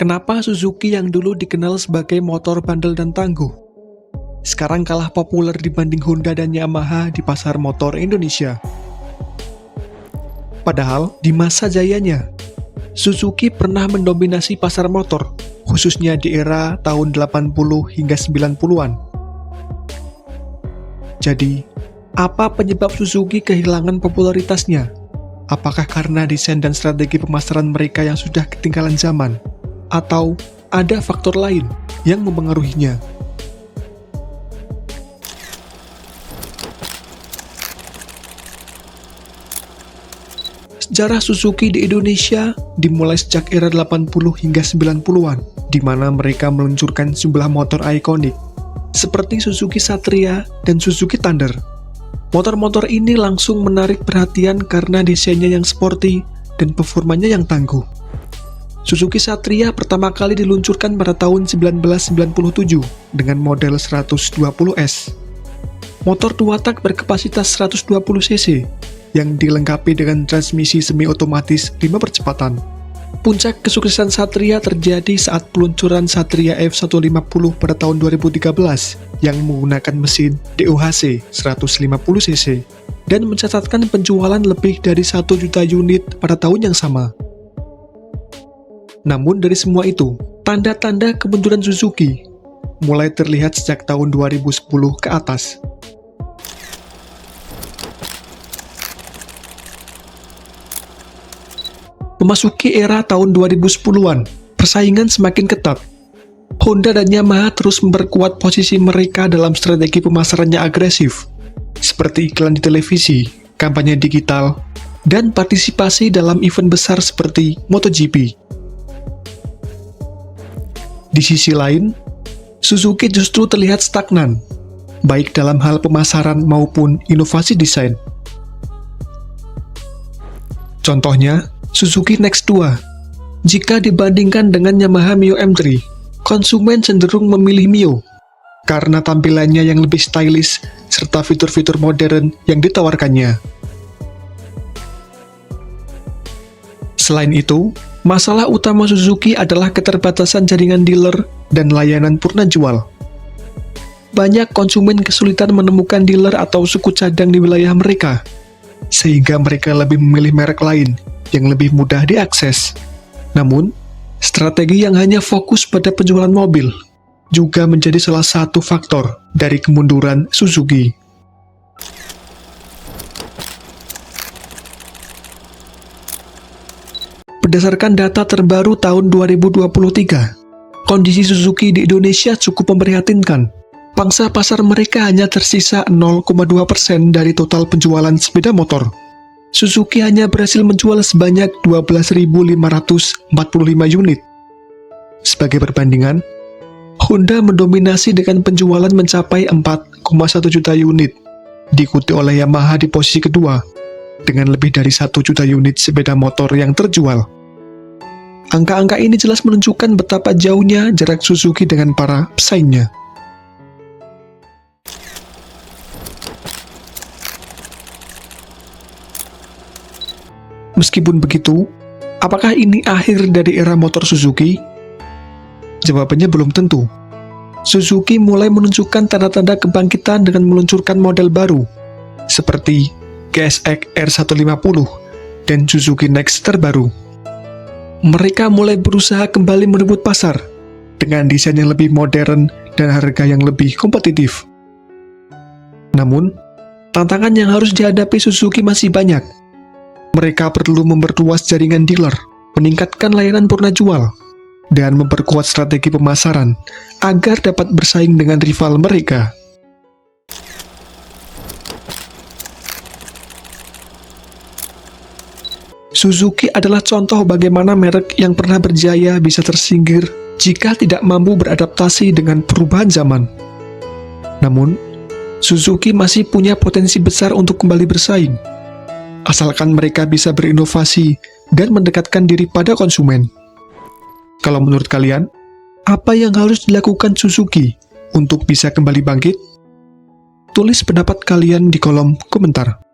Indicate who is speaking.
Speaker 1: Kenapa Suzuki yang dulu dikenal sebagai motor bandel dan tangguh, sekarang kalah populer dibanding Honda dan Yamaha di pasar motor Indonesia? Padahal di masa jayanya, Suzuki pernah mendominasi pasar motor, khususnya di era tahun 80 hingga 90-an. Jadi, apa penyebab Suzuki kehilangan popularitasnya? Apakah karena desain dan strategi pemasaran mereka yang sudah ketinggalan zaman? Atau ada faktor lain yang mempengaruhinya? Sejarah Suzuki di Indonesia dimulai sejak era 80 hingga 90-an, di mana mereka meluncurkan sejumlah motor ikonik, seperti Suzuki Satria dan Suzuki Thunder. Motor-motor ini langsung menarik perhatian karena desainnya yang sporty dan performanya yang tangguh. Suzuki Satria pertama kali diluncurkan pada tahun 1997 dengan model 120S. Motor 2 tak berkapasitas 120 cc yang dilengkapi dengan transmisi semi-otomatis 5 percepatan. Puncak kesuksesan Satria terjadi saat peluncuran Satria F150 pada tahun 2013 yang menggunakan mesin DOHC 150 cc dan mencatatkan penjualan lebih dari 1 juta unit pada tahun yang sama. Namun dari semua itu, tanda-tanda kemunduran Suzuki mulai terlihat sejak tahun 2010 ke atas. Memasuki era tahun 2010-an, persaingan semakin ketat. Honda dan Yamaha terus memperkuat posisi mereka dalam strategi pemasarannya agresif, seperti iklan di televisi, kampanye digital, dan partisipasi dalam event besar seperti MotoGP. Di sisi lain, Suzuki justru terlihat stagnan, baik dalam hal pemasaran maupun inovasi desain. Contohnya, Suzuki Next-2. Jika dibandingkan dengan Yamaha Mio M3, konsumen cenderung memilih Mio karena tampilannya yang lebih stylish serta fitur-fitur modern yang ditawarkannya. Selain itu, masalah utama Suzuki adalah keterbatasan jaringan dealer dan layanan purna jual. Banyak konsumen kesulitan menemukan dealer atau suku cadang di wilayah mereka, sehingga mereka lebih memilih merek lain yang lebih mudah diakses. Namun, strategi yang hanya fokus pada penjualan mobil juga menjadi salah satu faktor dari kemunduran Suzuki. Berdasarkan data terbaru tahun 2023, kondisi Suzuki di Indonesia cukup memprihatinkan. Pangsa pasar mereka hanya tersisa 0,2% dari total penjualan sepeda motor. Suzuki hanya berhasil menjual sebanyak 12.545 unit. Sebagai perbandingan, Honda mendominasi dengan penjualan mencapai 4,1 juta unit, diikuti oleh Yamaha di posisi kedua, dengan lebih dari 1 juta unit sepeda motor yang terjual. Angka-angka ini jelas menunjukkan betapa jauhnya jarak Suzuki dengan para pesaingnya. Meskipun begitu, apakah ini akhir dari era motor Suzuki? Jawabannya belum tentu. Suzuki mulai menunjukkan tanda-tanda kebangkitan dengan meluncurkan model baru, seperti GSX R150 dan Suzuki Next terbaru. Mereka mulai berusaha kembali merebut pasar dengan desain yang lebih modern dan harga yang lebih kompetitif. Namun, tantangan yang harus dihadapi Suzuki masih banyak. Mereka perlu memperluas jaringan dealer, meningkatkan layanan purna jual, dan memperkuat strategi pemasaran agar dapat bersaing dengan rival mereka. Suzuki adalah contoh bagaimana merek yang pernah berjaya bisa tersingkir jika tidak mampu beradaptasi dengan perubahan zaman. Namun, Suzuki masih punya potensi besar untuk kembali bersaing, asalkan mereka bisa berinovasi dan mendekatkan diri pada konsumen. Kalau menurut kalian, apa yang harus dilakukan Suzuki untuk bisa kembali bangkit? Tulis pendapat kalian di kolom komentar.